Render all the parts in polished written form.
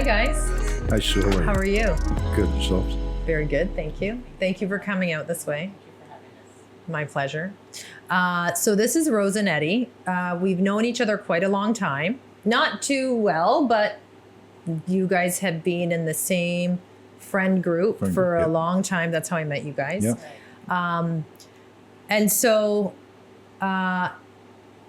Hi, guys. Hi, Sue. How are you? Good, yourselves? Very good, thank you. Thank you for coming out this way. My pleasure. So this is Rose and Eddie. We've known each other quite a long time. Not too well, but you guys have been in the same friend group for a long time. That's how I met you guys. Yeah. And so a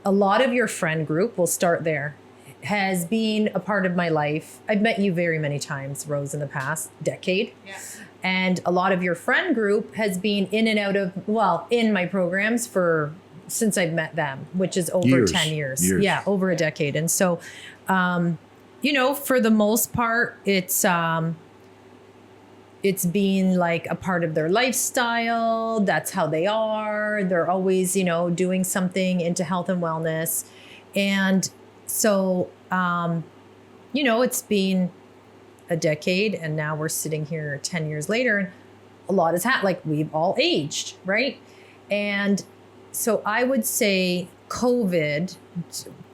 lot of your friend group, we'll start there, has been a part of my life. I've met you very many times, Rose, in the past decade. Yeah. And a lot of your friend group has been in and out of, well, in my programs since I've met them, which is over 10 years. Yeah, over a decade. And so, for the most part, it's been like a part of their lifestyle. That's how they are. They're always, doing something into health and wellness. And so, it's been a decade, and now we're sitting here 10 years later, and a lot has happened. Like, we've all aged, right? And so I would say COVID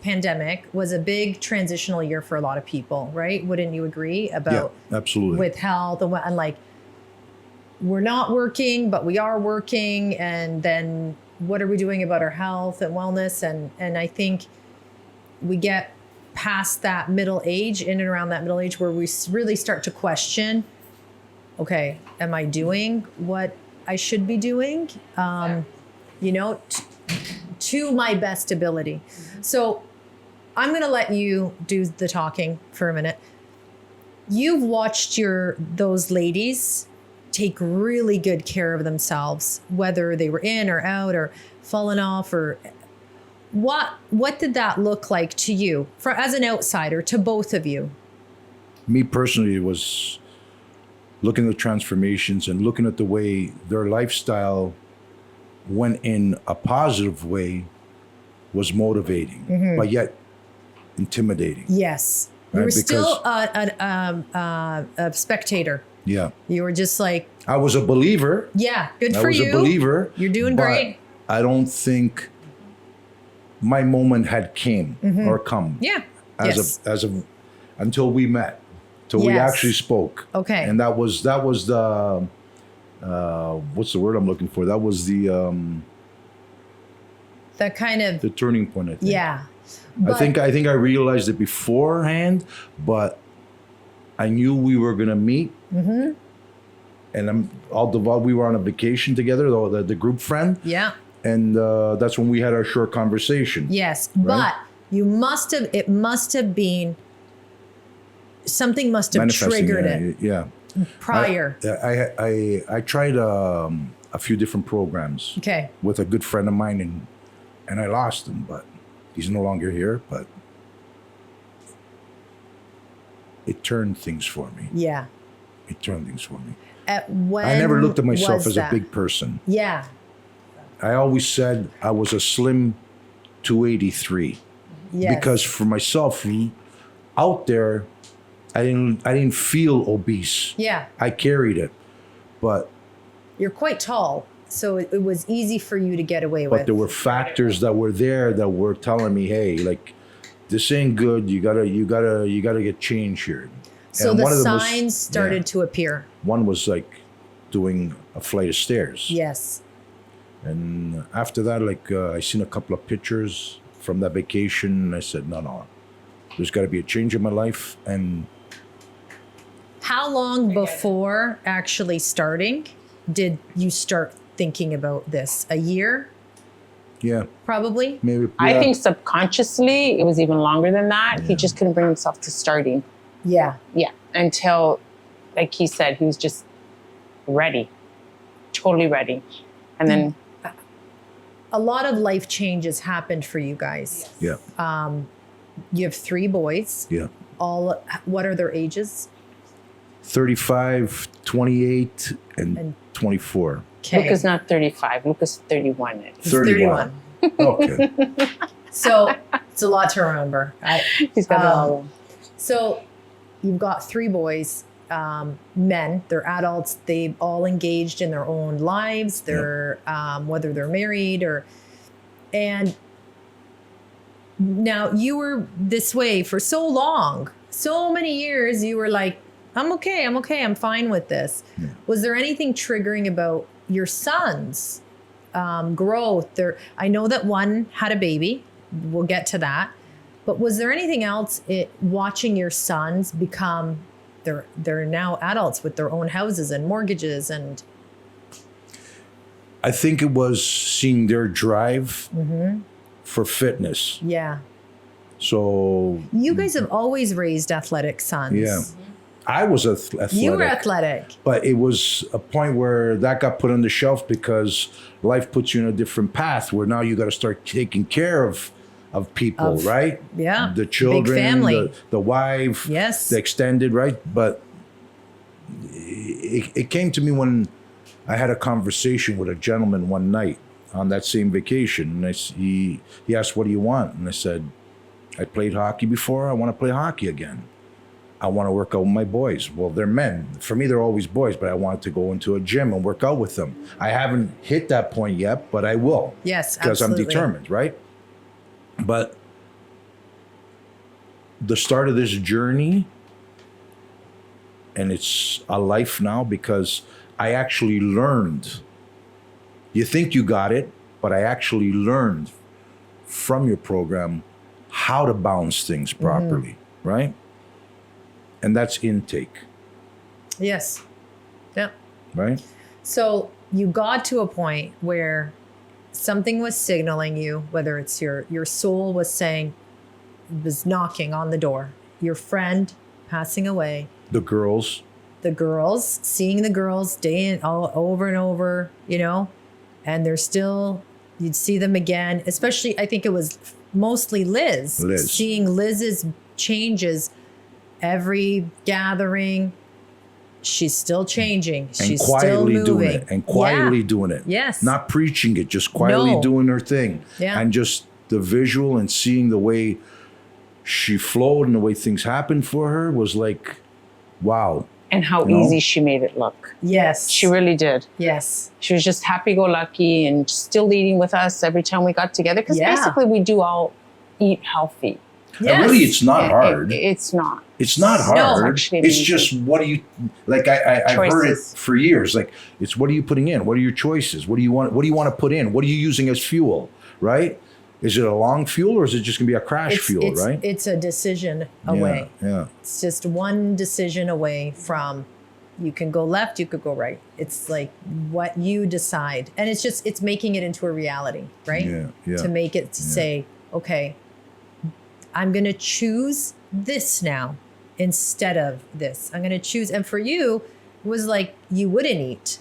pandemic was a big transitional year for a lot of people, right? Wouldn't you agree? About absolutely. With health and like, we're not working, but we are working. And then what are we doing about our health and wellness? And I think we get past that middle age, in and around that middle age, where we really start to question, okay, am I doing what I should be doing? To my best ability. So I'm going to let you do the talking for a minute. You've watched those ladies take really good care of themselves, whether they were in or out or fallen off, or what did that look like to you, as an outsider, to both of you? Me personally, it was looking at the transformations and looking at the way their lifestyle went in a positive way was motivating, but yet intimidating. Yes. You were still a spectator. Yeah. You were just like... I was a believer. Yeah, good for you. I was a believer. You're doing great. I don't think my moment had come. Yeah. Until we met, till we actually spoke. Okay. And that was the what's the word I'm looking for? That was the kind of the turning point, I think. Yeah. I think I realized it beforehand, but I knew we were gonna meet. Mm-hmm. And we were on a vacation together, the group friend. Yeah. And that's when we had our short conversation. Yes, right? But it must have been, something must have triggered it. Yeah. Prior. I tried a few different programs. Okay. With a good friend of mine, and I lost him, but he's no longer here. But it turned things for me. Yeah. It turned things for me. I never looked at myself as a big person. Yeah. I always said I was a slim 283. Yes. Because for myself, out there, I didn't feel obese. Yeah. I carried it, but you're quite tall, so it was easy for you to get away with. But there were factors that were there that were telling me, hey, like, this ain't good. You gotta get change here. So the signs started to appear. One was like doing a flight of stairs. Yes. And after that, I seen a couple of pictures from that vacation, and I said, no, there's got to be a change in my life. And how long before actually starting did you start thinking about this? A year? Yeah. Probably? Maybe. Yeah. I think subconsciously it was even longer than that. Yeah. He just couldn't bring himself to starting. Yeah. Yeah. Until, like he said, he was just ready. Totally ready. And then a lot of life changes happened for you guys. Yeah. You have 3 boys. Yeah. What are their ages? 35, 28, and 24. Okay. Luca's not 35. Luca's 31. He's 31. Okay. So it's a lot to remember. He's got it all. So you've got 3 boys. Men, they're adults, they've all engaged in their own lives, they're whether they're married and now you were this way for so long. so many years you were like, I'm okay, I'm fine with this. Yeah. Was there anything triggering about your son's growth? I know that one had a baby. We'll get to that. But was there anything else watching your sons become, they're now adults with their own houses and mortgages and... I think it was seeing their drive for fitness. Yeah. So You guys have always raised athletic sons. yeah, I was athletic. You were athletic. But it was a point where that got put on the shelf because life puts you in a different path where now you got to start taking care of people, right? Yeah. The children, Big family. the wife, Yes. the extended, right? But it came to me when I had a conversation with a gentleman one night on that same vacation. And he asked, what do you want? And I said, I played hockey before. I want to play hockey again. I want to work out with my boys. Well, they're men. For me, they're always boys, but I wanted to go into a gym and work out with them. I haven't hit that point yet, but I will. Yes, because I'm absolutely. determined, right? But the start of this journey, and it's a life now because I actually learned. You think you got it, but I actually learned from your program how to balance things properly, right? And that's intake, Yes. Yeah. right? So you got to a point where something was signaling you, whether it's your soul was saying, was knocking on the door, your friend passing away, The girls, the girls, seeing the girls day in all over and over, and they're still, you'd see them again, especially I think it was mostly Liz. Seeing Liz's changes every gathering. She's still changing. and She's still quietly moving. doing it, and quietly Yeah. doing it. Yes. Not preaching it, just quietly No. doing her thing. Yeah. And just the visual and seeing the way she flowed and the way things happened for her was like, wow. And how No. easy she made it look. Yes. She really did. Yes. She was just happy-go-lucky and still eating with us every time we got together. Because Yeah. basically we do all eat healthy. Yes. Really, it's not hard. It's not. It's not hard. No, actually, it's amazing. just what do you like? I've heard it Choices. for years. Like it's what are you putting in? What are your choices? What do you want? What do you want to put in? What are you using as fuel? Right? Is it a long fuel or is it just gonna be a crash fuel? Right? It's a decision away. Yeah. It's just one decision away from, you can go left, you could go right. It's like what you decide. And it's making it into a reality, right? Yeah. To make it to say, okay, I'm going to choose this now instead of this. I'm going to choose. And for you, it was like you wouldn't eat.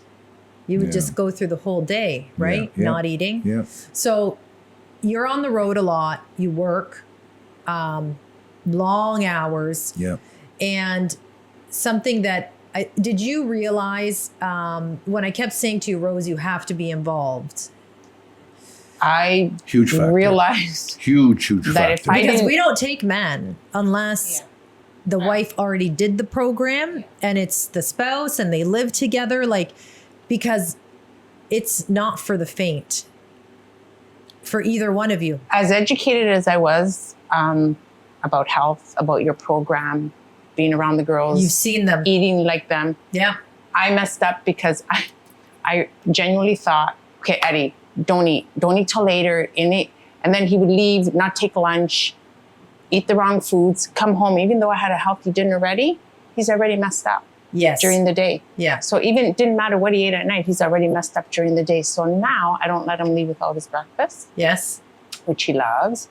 You would Yeah. just go through the whole day, right? Yeah. Not eating. Yeah. So you're on the road a lot. You work long hours. Yeah. And something that did you realize when I kept saying to you, Rose, you have to be involved? I Huge factor. realized Huge that factor. if I Because didn't, we don't take men unless the wife already did the program and it's the spouse and they live together, because it's not for the faint for either one of you. as educated as I was about health, about your program, being around the girls, You've seen them. eating like them, Yeah. I messed up because I genuinely thought, okay, Eddie, don't eat till later, and then he would leave, not take lunch, eat the wrong foods, come home, even though I had a healthy dinner ready, he's already messed up Yes. during the day. Yeah. So even it didn't matter what he ate at night, he's already messed up during the day. So now I don't let him leave without his breakfast, Yes. which he loves.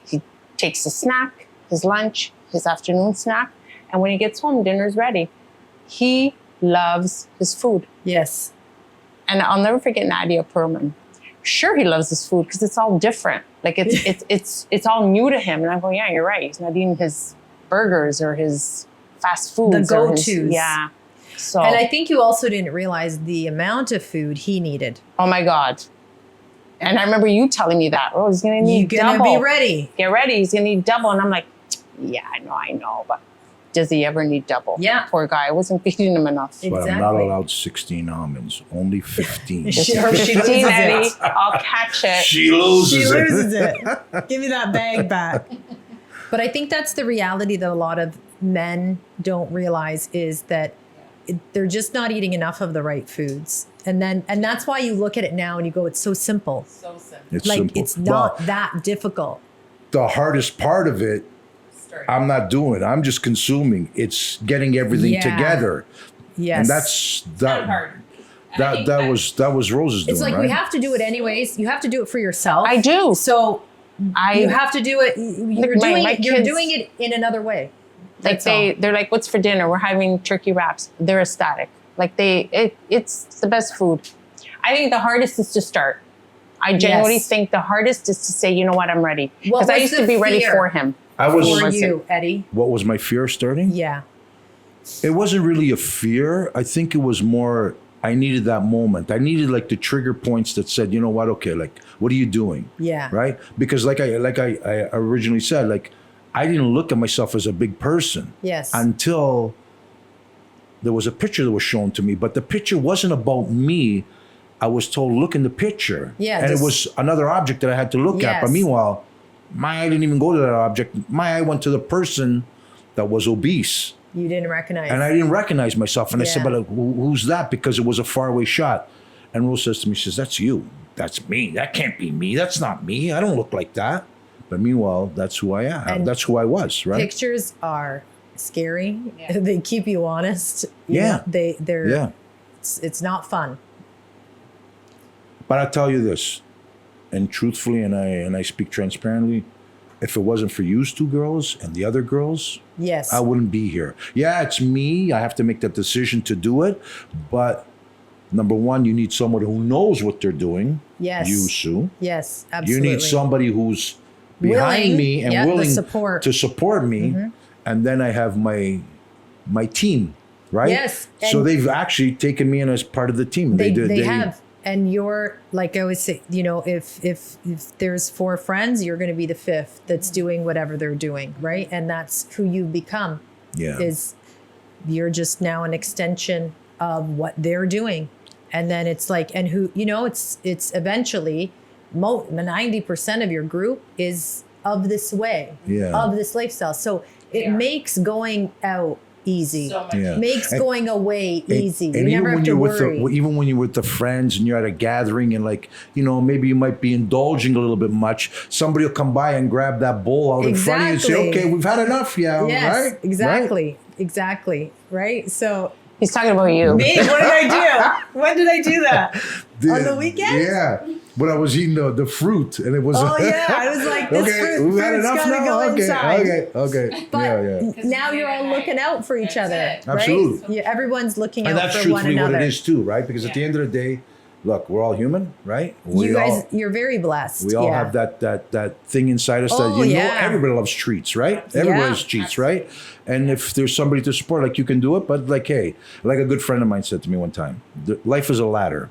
He takes his snack, his lunch, his afternoon snack, and when he gets home, dinner's ready. He loves his food. Yes. And I'll never forget Nadia Perlman. Sure, he loves his food because it's all different. Like it's all new to him. And I go, yeah, you're right. He's not eating his burgers or his fast foods. The or his- go-tos. Yeah. So, And I think you also didn't realize the amount of food he needed. oh my God. And I remember you telling me that. Oh, he's going to need You're gonna double. be ready. Get ready. He's going to need double. And I'm like, yeah, I know. But does he ever need double? Yeah. Poor guy. I wasn't feeding him enough. It- But I'm not Exactly. allowed 16 almonds, only 15. She- Or she 15, loses Eddie. it. I'll catch it. She loses She it. loses it. Give me that bag back. But I think that's the reality that a lot of men don't realize is that they're just not eating enough of the right foods. And that's why you look at it now and you go, it's so simple. So simple. It's Like simple. it's not Well, that difficult. the hardest part of it, I'm not doing. I'm just consuming. It's getting everything Yeah. together. Yes. And that's Not hard. And I think that was Rose's doing, it's like right? we have to do it anyways. You have to do it for yourself. I do. So you have to do it. You're my you're kids- doing it in another way. Like That's all. they're like, what's for dinner? We're having turkey wraps. They're ecstatic. Like it's the best food. I think the hardest is to start. I genuinely Yes. think the hardest is to say, you know what, I'm ready. What Because I was used the to be ready fear? for him. I was. For Was you, Eddie. What was my fear starting? Yeah. It wasn't really a fear. I think it was more. I needed that moment. I needed like the trigger points that said, you know what? Okay, like what are you doing? Yeah. Right. Because like I originally said, like I didn't look at myself as a big person. Yes. Until there was a picture that was shown to me, but the picture wasn't about me. I was told, look in the picture. Yeah, And just- it was another object that I had to look at. But Yes. meanwhile, my eye didn't even go to that object. My eye went to the person that was obese. You didn't recognize. And I didn't recognize myself. And I said, Yeah. but who's that? Because it was a faraway shot. And Rose says to me, she says, that's you. That's me. That can't be me. That's not me. I don't look like that. But meanwhile, that's who I am. And That's who I was, right? Pictures are scary. Yeah. They keep you honest. You Yeah. know, they're. Yeah. It's not fun. But I'll tell you this, and truthfully, and I speak transparently, if it wasn't for you two girls and the other girls, Yes. I wouldn't be here. Yeah, it's me. I have to make that decision to do it. But number one, you need someone who knows what they're doing. Yes. You, Sue. Yes. You Absolutely. need somebody who's behind Willing. me and Yeah, the willing support. to support me. And then I have my team, right? Yes, So and- they've actually taken me in as part of the team. They did. have. And you're, like I always say, you know, if there's 4 friends, you're going to be the 5th that's doing whatever they're doing, right? And that's who you become. Yeah. Is you're just now an extension of what they're doing. And then it's like, and who, you know, it's eventually 90% of your group is of this way, Yeah. of this lifestyle. So it Yeah. makes going out easy. So much. Yeah. Makes And- going away easy. And You never have to you're worry. even when you're with the friends and you're at a gathering and like, you know, maybe you might be indulging a little bit much. Somebody will come by and grab that bowl out in front of you and say, Exactly. okay, we've had enough. Yeah. Yes, Right? exactly. Exactly. Right. So He's talking about you. me, what did I do? When did I do that? Right? On the weekend? Yeah. When I was eating the fruit and it was. Oh yeah, I was like, this okay, we've had fruit's enough gotta now. go Okay, inside. okay. But Yeah. now you're all looking out for each other, it. right? Absolutely. Yeah, everyone's looking And out that's for one truthfully another. what it is too, right? Because at the end of the day, look, we're all human, right? You guys, you're very blessed. We all yeah. have that thing inside us Oh, that you know yeah. everybody loves treats, right? Everybody Yeah. loves treats, right? And if there's somebody to support, like you can do it, but like, hey, like a good friend of mine said to me one time, life is a ladder,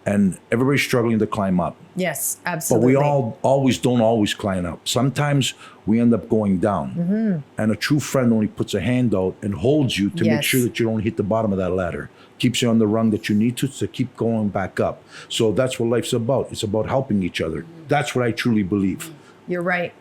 and everybody's struggling to climb up. Yes, But absolutely. we all don't always climb up. Sometimes we end up going down. Mm-hmm. And a true friend only puts a hand out and holds you to make Yes. sure that you don't hit the bottom of that ladder. Keeps you on the rung that you need to keep going back up. So that's what life's about. It's about helping each other. That's what I truly believe. You're right.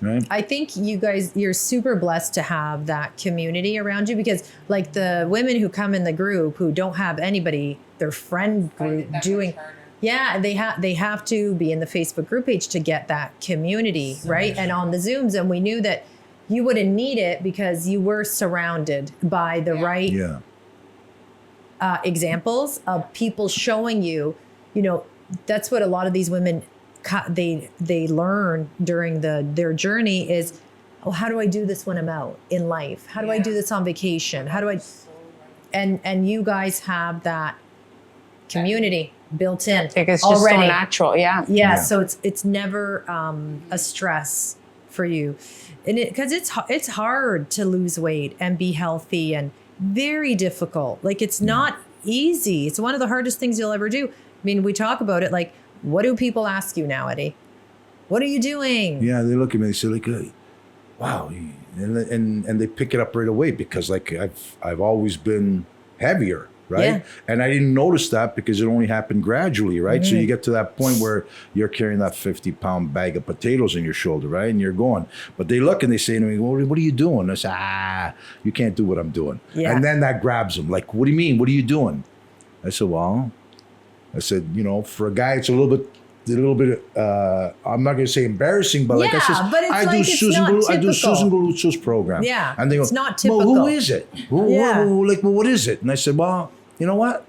Right? I think you guys, you're super blessed to have that community around you because, like, the women who come in the group who don't have anybody, their friend group doing. Yeah, they have to be in the Facebook group page to get that community, right? And on the Zooms, and we knew that you wouldn't need it because you were surrounded by the right Yeah. examples of people showing you, you know, that's what a lot of these women they learn during their journey is, oh, how do I do this when I'm out in life? How do I do this on vacation? How do I? And you guys have that community built in Like it's just already. so natural. Yeah. Yeah, Yeah. so it's never a stress for you, and because it's hard to lose weight and be healthy and very difficult. Like it's not easy. It's one of the hardest things you'll ever do. I mean, we talk about it like, what do people ask you now, Eddie? What are you doing? Yeah, they look at me, they say like, wow. And they pick it up right away because like I've always been heavier. right? Yeah. And I didn't notice that because it only happened gradually, right? So you get to that point where you're carrying that 50-pound bag of potatoes on your shoulder, right? And you're going. But they look and they say to me, well, what are you doing? I say, you can't do what I'm doing. Yeah. And then that grabs them. Like, what do you mean? What are you doing? I said, well, for a guy, it's a little bit, I'm not going to say embarrassing, but like I said, but it's I like it's not I do typical. Suzan Galluzzo's program. Yeah, and they go, it's not well, typical. who is it? Yeah. What is it? And I said, well, you know what?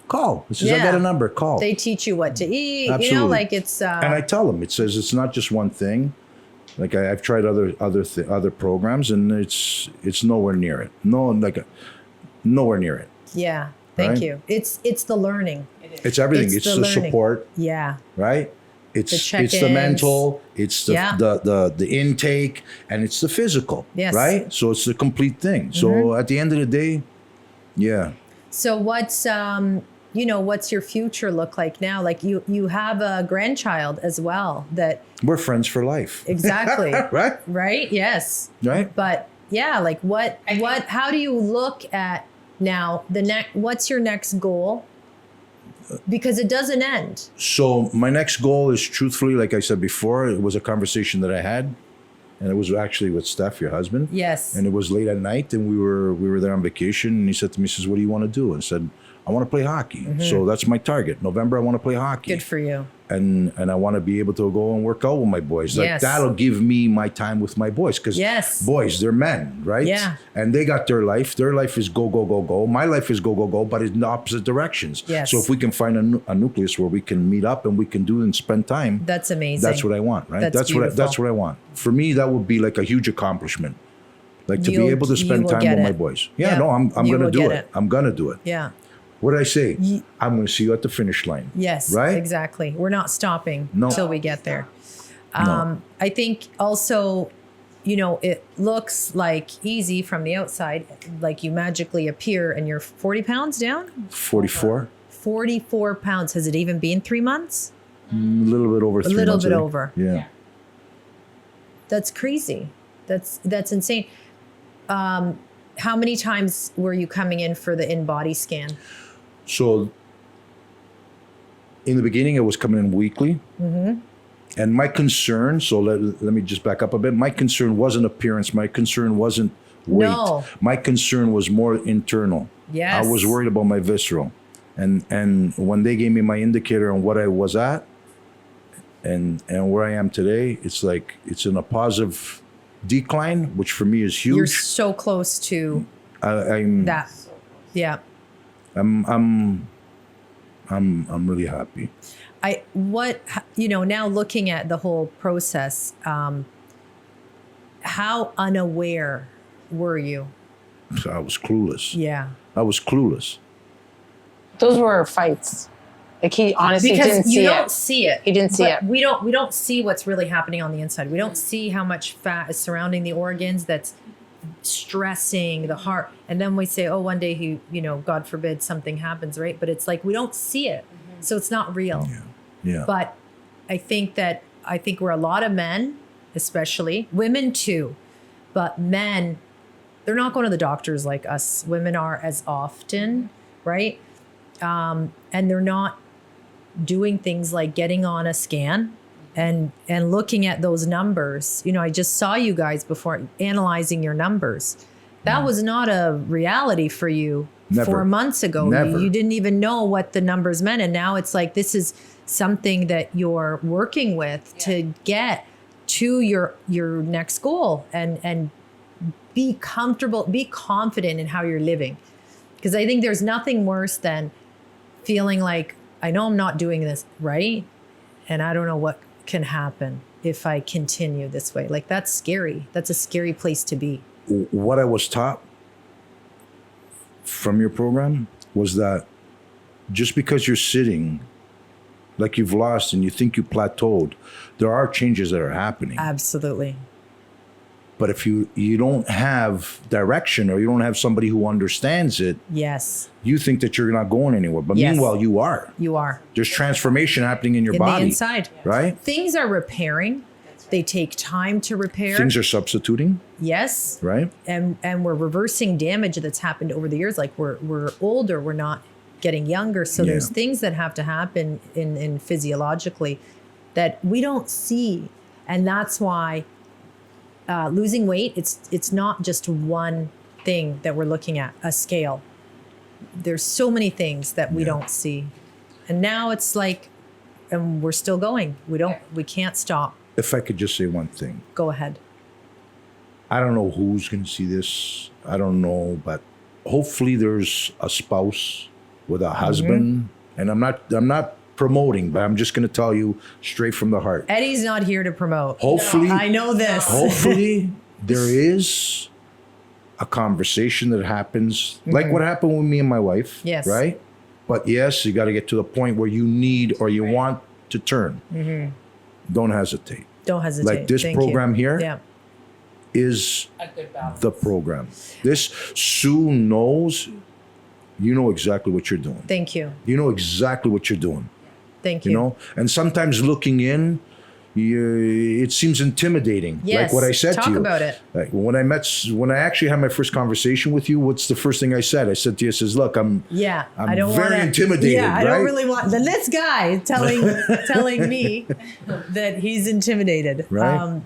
Call. It says, I got a number. Call. They teach you what to eat. Absolutely. You know, like it's. And I tell them, it says it's not just one thing. Like I've tried other programs, and it's nowhere near it. Nowhere near it. Yeah. Thank Right? you. It's the learning. It's everything. It's the the learning. support, Yeah. right? It's the check-ins. mental, it's Yeah. the intake, and it's the physical. Yes. Right? So it's the complete thing. So at the end of the day, yeah. So what's what's your future look like now? Like you have a grandchild as well that We're friends for life. exactly Right? right? Yes. Right? But yeah, like how do you look at now what's your next goal? Because it doesn't end. So my next goal is, truthfully, like I said before, it was a conversation that I had, and it was actually with Steph, your husband. Yes. And it was late at night, and we were there on vacation, and he said to me, he says, what do you want to do? And I said, I want to play hockey. So that's my target. November, I want to play hockey. Good for you. And I want to be able to go and work out with my boys. Like Yes. that'll give me my time with my boys. Because Yes. boys, they're men, right? Yeah. And they got their life. Their life is go, go, go, go. My life is go, go, go, but in the opposite directions. Yes. So if we can find a nucleus where we can meet up and we can do and spend time, That's amazing. that's what I want, right? That's That's what I want. For me, that would be like a huge accomplishment. Like to be You'll- able to you spend will time get with my it. boys. Yeah. Yeah, no, I'm You gonna will do get it. it. I'm gonna do it. Yeah. What did I say? I'm gonna see you at the finish line. Yes. Right? Exactly. We're not stopping No. until we get there. No. I think also, it looks like easy from the outside, like you magically appear and you're 40 pounds down. 44. 44 pounds. Has it even been 3 months? A little bit over 3 little months. bit I think. over. Yeah. That's crazy. That's insane. How many times were you coming in for the in-body scan? So in the beginning, I was coming in weekly. Mm-hmm. And my concern, so let me just back up a bit. My concern wasn't appearance. My concern wasn't weight. No. My concern was more internal. Yes. I was worried about my visceral. And when they gave me my indicator on what I was at and where I am today, it's like it's in a positive decline, which for me is huge. You're so close to I'm that. Yeah. I'm really happy. Now looking at the whole process, how unaware were you? So I was clueless. Yeah. I was clueless. Those were fights. Like he honestly Because didn't see you don't it. see it. He didn't see But it. We don't see what's really happening on the inside. We don't see how much fat is surrounding the organs that's stressing the heart. And then we say, oh, one day he, God forbid something happens, right? But it's like we don't see it. So it's not real. Yeah. But I think we're a lot of men, especially women too, but men, they're not going to the doctors like us women are as often, right? And they're not doing things like getting on a scan and looking at those numbers. I just saw you guys before analyzing your numbers. That was not a reality for you Never. 4 months ago. Never. You didn't even know what the numbers meant. And now it's like, this is something that you're working with to get to your next goal and be comfortable, be confident in how you're living. Because I think there's nothing worse than feeling like, I know I'm not doing this right, and I don't know what can happen if I continue this way. Like, that's scary. That's a scary place to be. What I was taught from your program was that just because you're sitting like you've lost and you think you plateaued, there are changes that are happening. Absolutely. But if you don't have direction or you don't have somebody who understands it, Yes, you think that you're not going anywhere. But Yes. meanwhile, you are. you are. There's transformation happening in your In body. the inside. Right? Things are repairing. They take time to repair. Things are substituting, Yes. right? And we're reversing damage that's happened over the years. Like we're older, we're not getting younger. So there's Yeah. things that have to happen in physiologically that we don't see. And that's why losing weight, it's not just one thing that we're looking at, a scale. There's so many things that we don't see. And now it's like, and we're still going. We can't stop. If I could just say one thing, Go ahead. I don't know who's going to see this. I don't know, but hopefully there's a spouse with a husband, and I'm not promoting, but I'm just going to tell you straight from the heart. Eddie's not here to promote. Hopefully, I know this. hopefully there is a conversation that happens like what happened with me and my wife. Yes. Right? But yes, you got to get to the point where you need or you want to turn. Don't hesitate. Don't hesitate. Like this Thank program you. here Yeah. is A good balance. the program. This Sue knows you know exactly what you're doing. Thank you. You know exactly what you're doing. Thank you. You know? And sometimes looking in, it seems intimidating. Yes. Like what I said Talk to you. about it. Like when I actually had my first conversation with you, what's the first thing I said? I said to you, I says, look, I'm I don't very wanna, intimidated, Yeah, I don't right? really want. Then this guy telling me that he's intimidated. Right.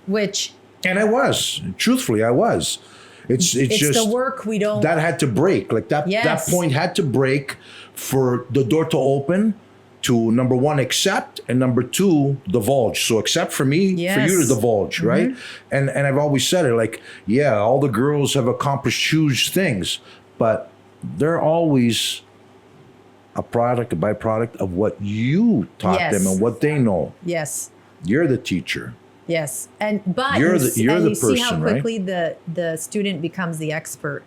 Which And I was. Truthfully, I was. It's it's just the work we don't. that had to break. Like that Yes. point had to break for the door to open to number one, accept, and number two, divulge. So accept for me, for you to Yes. divulge, right? And I've always said it, like, yeah, all the girls have accomplished huge things, but they're always a byproduct of what you taught Yes. them and what they know. Yes. You're the teacher. Yes. But You're you the- see- you're and the you see how person, right? quickly the student becomes the expert.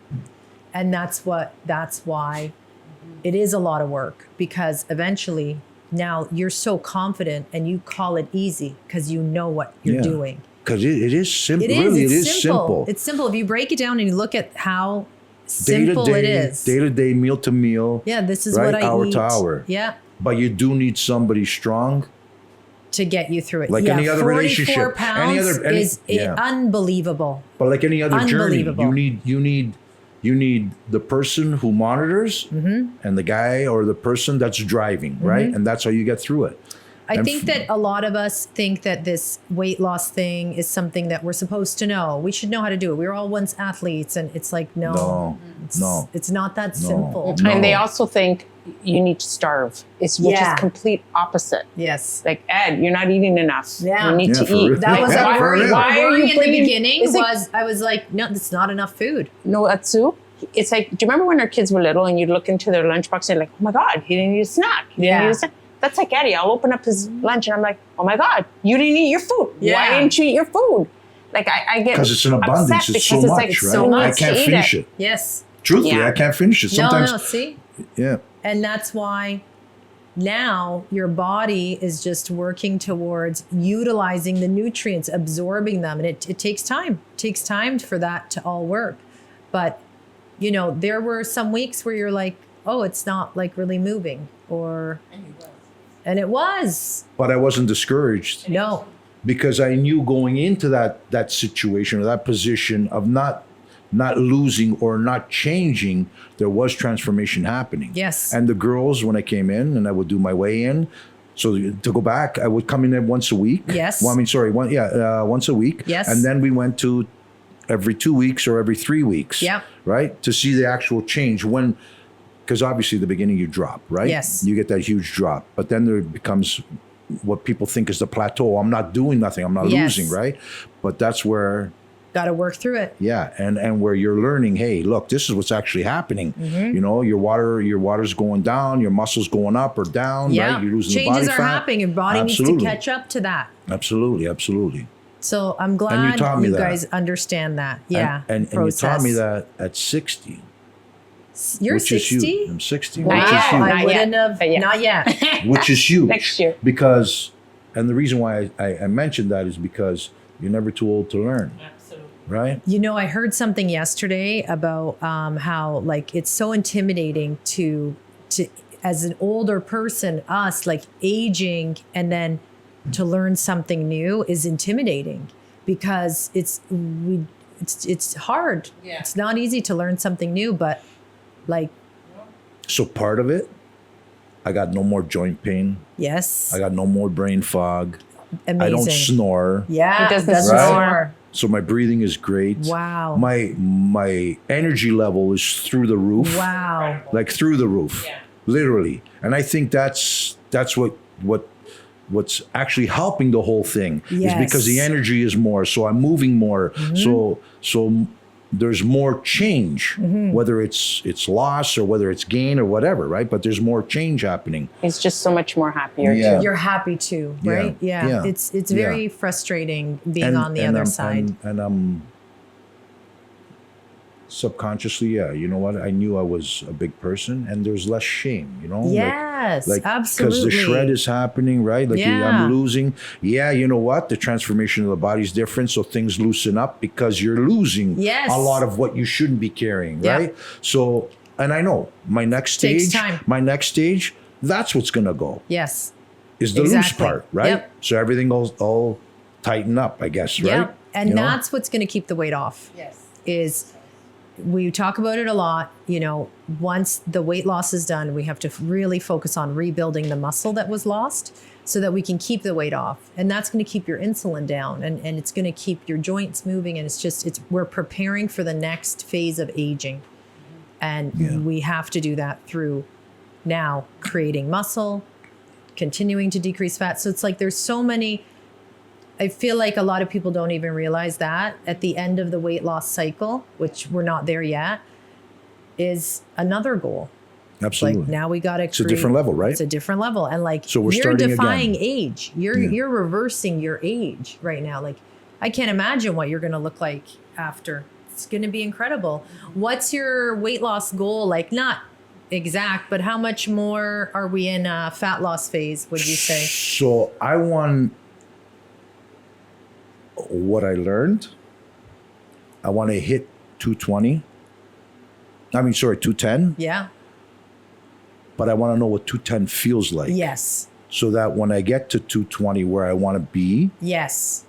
And that's why it is a lot of work, because eventually now you're so confident and you call it easy because you know what you're Yeah. doing. Because it is simple. It is. Really, It's it is simple. It's simple. If you break it down and you look at how Day to simple day, it is. day to day, meal to meal. Yeah, this is right? what I Hour eat. to hour. Yeah, But you do need somebody strong. to get you through it. Like yeah, any other 44 relationship. pounds Any- is yeah. unbelievable. But like any other journey, Unbelievable. you need the person who monitors Mm-hmm. and the guy or the person that's driving, right? And that's how you get through it. I And think that a lot of us think that this weight loss thing is something that we're supposed to know. We should know how to do it. We were all once athletes, and it's like, No, no. it's not that simple. No. And they also think you need to starve, which Yeah. is complete opposite. Yes. Like, Ed, you're not eating enough. Yeah. You need Yeah, to for eat. real. That was Yeah, our for worry. real. Why Our are worry you in the bringing- beginning It's like- I was like, no, that's not enough food. No, Atsu, it's like, do you remember when our kids were little and you'd look into their lunchbox and you're like, oh my God, he didn't eat a snack. He didn't Yeah. eat a snack. That's like Eddie. I'll open up his lunch and I'm like, oh my God, you didn't eat your food. Yeah. Why didn't you eat your food? Like I get Because it's an upset abundance. It's because so it's much, like right? so I much can't to eat finish it. Yes. Truthfully, Yeah. I can't finish it. Sometimes, No, see? yeah. And that's why now your body is just working towards utilizing the nutrients, absorbing them. And it takes time. It takes time for that to all work. But, you know, there were some weeks where you're like, oh, it's not like really moving. And it was. But I wasn't discouraged No. because I knew going into that situation or that position of not losing or not changing, there was transformation happening. Yes. And the girls, when I came in and I would do my weigh in, so to go back, I would come in there once a week. Yes. Well, I mean, sorry, once a week. Yes. And then we went to every 2 weeks or every 3 weeks. Yep. Right? To see the actual change because obviously the beginning you drop, right? Yes. You get that huge drop, but then there becomes what people think is the plateau. I'm not doing nothing. I'm not Yes. losing, right? But that's where, Got to work through it. yeah, and where you're learning, hey, look, this is what's actually happening. Mm-hmm. You know, your water's going down, your muscles going up or down, Yeah. right? You're losing Changes the body are fat. happening. Your body Absolutely. needs to catch up to that. Absolutely, absolutely. So I'm you glad taught me you that. guys understand that. Yeah. And you taught me that at 60. You're which is 60? huge. I'm 60. Not Which is yet. huge. I Not wouldn't yet. have. But yeah. Not yet. Which is huge. Next year. Because, and the reason why I mentioned that is because you're never too old to learn. Absolutely. Right? You know, I heard something yesterday about how like it's so intimidating to as an older person, us like aging and then to learn something new is intimidating because it's hard. Yeah. It's not easy to learn something new, but like, So part of it, I got no more joint pain. yes, I got no more brain fog. amazing. I don't snore. Yeah, He doesn't doesn't snore. snore. So my breathing is great. Wow. My energy level is through the roof. Wow. Like through the roof. Yeah. Literally. And I think that's what's actually helping the whole thing is because the Yes. energy is more. So I'm moving more. So there's more change, whether it's loss or whether it's gain or whatever, right? But there's more change happening. He's just so much more happier Yeah. too. You're happy too, Yeah. right? Yeah. Yeah. It's Yeah. very frustrating being on the other side. And I'm subconsciously, you know what? I knew I was a big person, and there's less shame, you know? Yes, Because absolutely. the shred is happening, right? Like Yeah. I'm losing. Yeah, you know what? The transformation of the body is different, so things loosen up because you're losing Yes. a lot of what you shouldn't be carrying, Yeah. right? So, and I know my next Takes stage, time. that's what's gonna go. Yes. Is the Exactly. loose part, right? Yep. So everything goes all tighten up, I guess, right? Yep. And You know? that's what's going to keep the weight off. Yes. Is we talk about it a lot, you know, once the weight loss is done, we have to really focus on rebuilding the muscle that was lost so that we can keep the weight off. And that's going to keep your insulin down and it's going to keep your joints moving. And we're preparing for the next phase of aging. And Yeah. we have to do that through now creating muscle, continuing to decrease fat. So it's like there's so many. I feel like a lot of people don't even realize that at the end of the weight loss cycle, which we're not there yet, is another goal. Absolutely. Like now we got to It's a different level, right? It's a different level. And like So we're you're starting defying again. age. You're reversing your age right now. Like I can't imagine what you're going to look like after. It's going to be incredible. What's your weight loss goal? Like not exact, but how much more are we in a fat loss phase, would you say? So I want what I learned. I want to hit 220. 210. Yeah. But I want to know what 210 feels like. Yes. So that when I get to 220 where I want to be, Yes.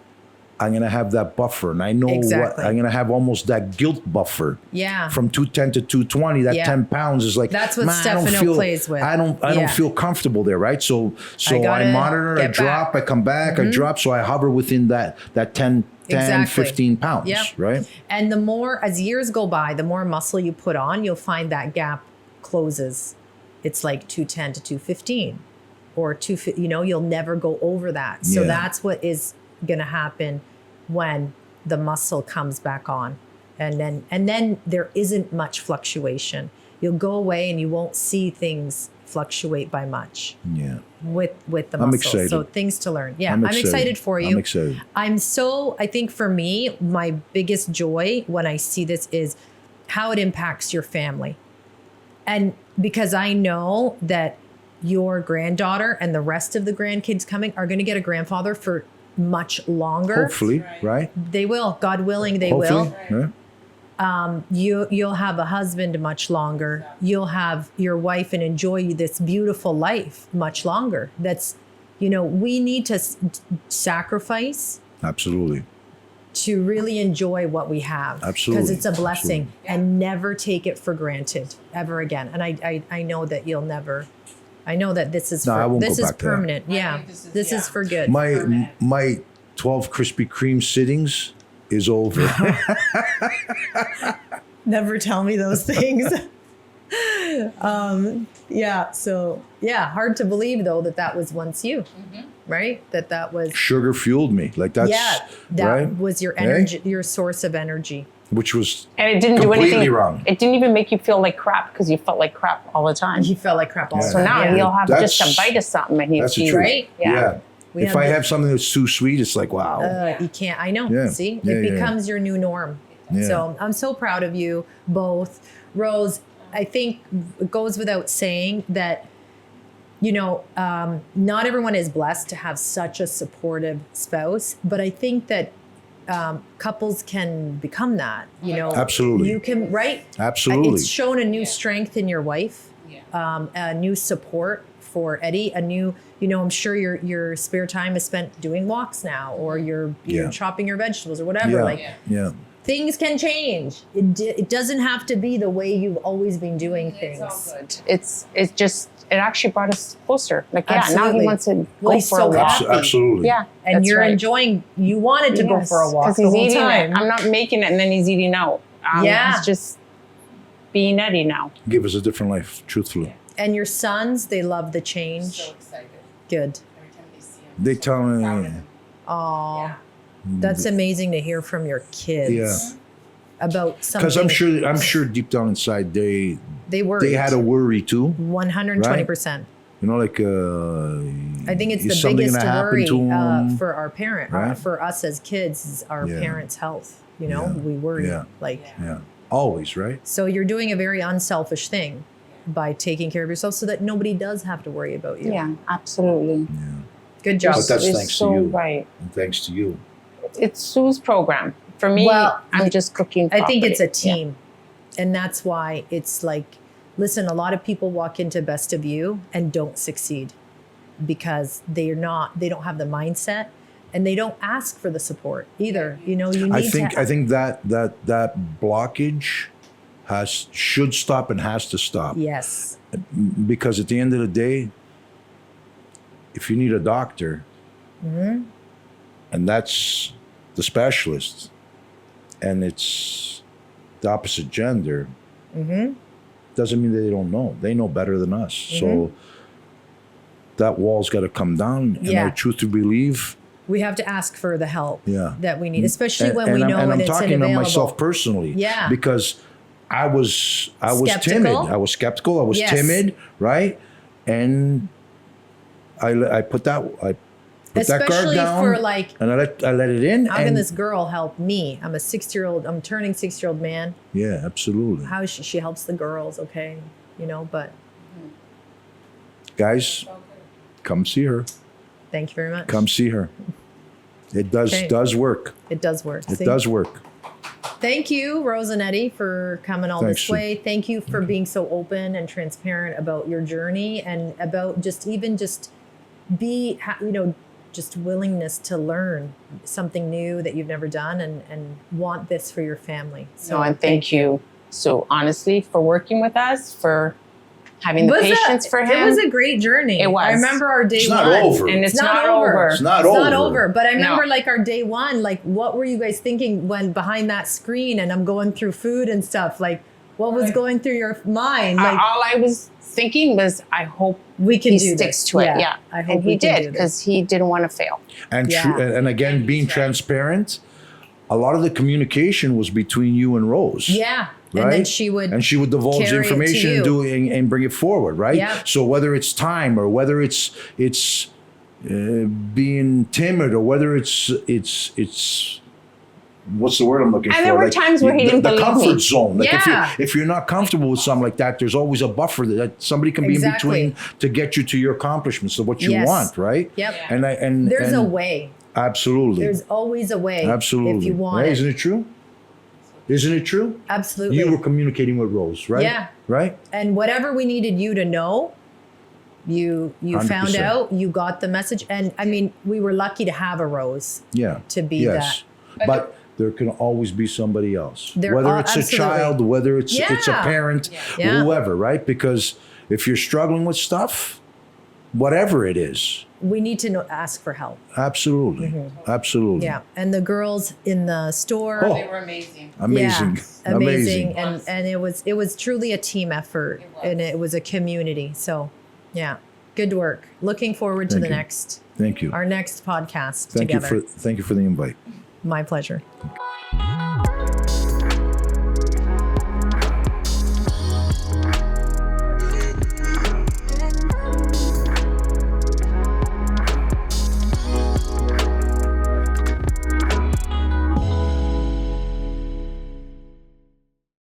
I'm going to have that buffer. And I know Exactly. what I'm going to have almost that guilt buffer. Yeah. From 210 to 220, that Yeah. 10 pounds is like, That's what man, I don't Stefano plays with. I don't Yeah. feel comfortable there, right? So I gotta I monitor, I get drop, back. I come back, I drop. So I hover within that 10, Exactly. 15 pounds, Yep. right? And the more, as years go by, the more muscle you put on, you'll find that gap closes. It's like 210 to 215 or you'll never go over that. So Yeah. that's what is going to happen when the muscle comes back on. And then there isn't much fluctuation. You'll go away and you won't see things fluctuate by much Yeah. with the I'm muscle. excited. So things to learn. Yeah, I'm I'm excited for you. I'm excited. I think for me, my biggest joy when I see this is how it impacts your family. And because I know that your granddaughter and the rest of the grandkids coming are going to get a grandfather for much longer. Hopefully, right? They will. God willing, they Hopefully. will. Yeah. You'll have a husband much longer. You'll have your wife and enjoy this beautiful life much longer. That's, we need to sacrifice Absolutely. to really enjoy what we have. Absolutely. Because it's a blessing and never take it for granted ever again. And I know that you'll never, I know that this is, No, I won't this go is back to that. permanent. Yeah. think this is- This is yeah. for good. My 12 Krispy Kreme sittings is over. Never tell me those things. Hard to believe though that was once you, right? That was Sugar fueled me. Like that's that right? was your Okay? energy, your source of energy. Which was And it didn't do completely anything wrong. It didn't even make you feel like crap because you felt like crap all the time. You felt like crap all the Yeah. So time. now Yeah. he'll have just That's- a bite of something and he'll That's the feel truth. right? Yeah. We If have I the- have something that's too sweet, it's like, wow. You can't. I know. Yeah. See, Yeah, it yeah. becomes your new norm. Yeah. So I'm so proud of you both, Rose. I think it goes without saying that, not everyone is blessed to have such a supportive spouse, but I think that couples can become that. Absolutely. You can, right? Absolutely. It's shown a new strength in your wife, a new support for Eddie, a new, I'm sure your spare time is spent doing walks now, or you're chopping your vegetables or whatever. Things can change. It doesn't have to be the way you've always been doing things. It's all good. It actually brought us closer. Like, now Absolutely. he wants to Well, go he's for so a walk. happy. Absolutely. Yeah, And that's you're right. enjoying, you wanted to go for a walk because the he's whole eating time. it. I'm not making it, and then he's eating out. He's just being Eddie now. Give us a different life, truthfully. And your sons, they love the change. So excited. Good. Every time they see him. They tell me, Oh, that's amazing to hear from your kids. Yeah. About something. because I'm sure deep down inside they worried. had a worry too. 120%. Like I think it's is the something biggest gonna happen worry to 'em? for our parent, Right? for us as kids, is our Yeah. parents' health. Yeah. We worry. Yeah. Yeah. Always, right? So you're doing a very unselfish thing by taking care of yourself, so that nobody does have to worry about you. Yeah, absolutely. Good job. But that's You're thanks to so you. right. And thanks to you. It's Sue's program. For me, Well, I'm just cooking I think it's a properly. team. And that's why it's like, listen, a lot of people walk into Best of You and don't succeed because they don't have the mindset, and they don't ask for the support either. You need I think that blockage should stop and has to stop. Yes. Because at the end of the day, if you need a doctor, Mm-hmm. and that's the specialist, and it's the opposite gender, Mm-hmm. doesn't mean that they don't know. They know better than us. So Mm-hmm. that wall's got to come down. And Yeah. I truthfully believe, We have to ask for the help Yeah. that we need, especially and, when and we I'm, know and when I'm it's talking unavailable. to myself personally, Yeah. because I was timid. Skeptical? I was skeptical. I was Yes. timid, right? And I put that guard Especially down, for like, and I let it in. how can and this girl help me? I'm I'm turning 6-year-old man. yeah, absolutely, How she helps the girls, okay? But guys, come see her. thank you very much. Come see her. It does Okay. work. It does work. It See? does work. Thank you, Rose and Eddie, for coming all Thanks, this Sue. way. Thank you for being so open and transparent about your journey, and about just just willingness to learn something new that you've never done, and want this for your family. So, and thank you. So honestly, for working with us, for having the Was patience for him. It was a great journey. It was. I remember our day It's one. not over. And it's not over. It's not over. But I remember No. like our day one, like what were you guys thinking when behind that screen and I'm going through food and stuff? Like what was going through your mind? Like All I was thinking was, I hope we can he do sticks this. to it. Yeah. I hope And we he can did, do this. because he didn't want to fail. And Yeah. and again, being transparent, a lot of the communication was between you and Rose. Yeah. Right? And then she would divulge the carry it to information you. and do it and bring it forward, right? Yeah. So whether it's time, or whether it's being timid, or whether it's what's the word I'm looking for? And there were times where he didn't the believe comfort me. zone. Like Yeah. if you're not comfortable with something like that, there's always a buffer that somebody can be Exactly. in between to get you to your accomplishments, to what you Yes. want, right? Yep. And There's a and way. Absolutely. There's always a way. Absolutely. If you want Yeah, it. isn't it true? Isn't it true? Absolutely. You were communicating with Rose, right? Yeah. Right? And whatever we needed you to know, you found 100%. out, you got the message. And I mean, we were lucky to have a Rose. Yeah. To be yes. But there can always be somebody else. There Whether are- it's a absolutely. child, whether it's a Yeah. parent, Yeah. whoever, right? Because if you're struggling with stuff, whatever it is, We need to ask for help. absolutely. Absolutely. Yeah. And the girls in the store. Oh. They were amazing. Amazing. Yeah, amazing. Amazing. And it was truly a team effort, and it was a community. So yeah, good work. Looking forward to Thank the you. next, Thank you. our next podcast Thank together. you for the invite. My pleasure.